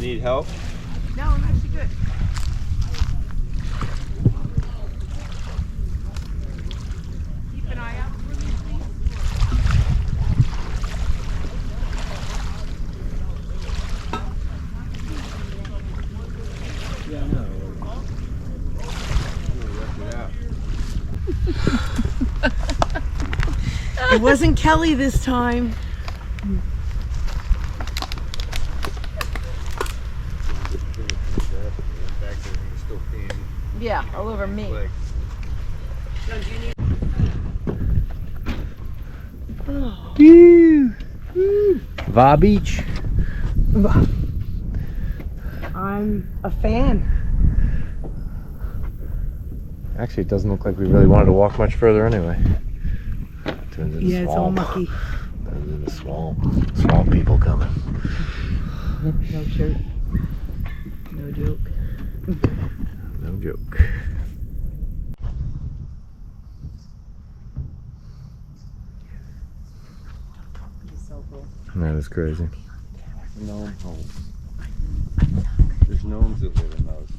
need help? No, I'm actually good. Keep an eye out for me, please. Yeah, I know. It wasn't Kelly this time. Yeah, all over me. Va Beach. I'm a fan. Actually, it doesn't look like we really wanted to walk much further anyway. Turns into Yeah, it's all swamp. mucky. Turns into swamp. Swamp people coming. No shirt. No joke. No joke. It's so cool. That is crazy. Gnome home. There's gnomes that live in those.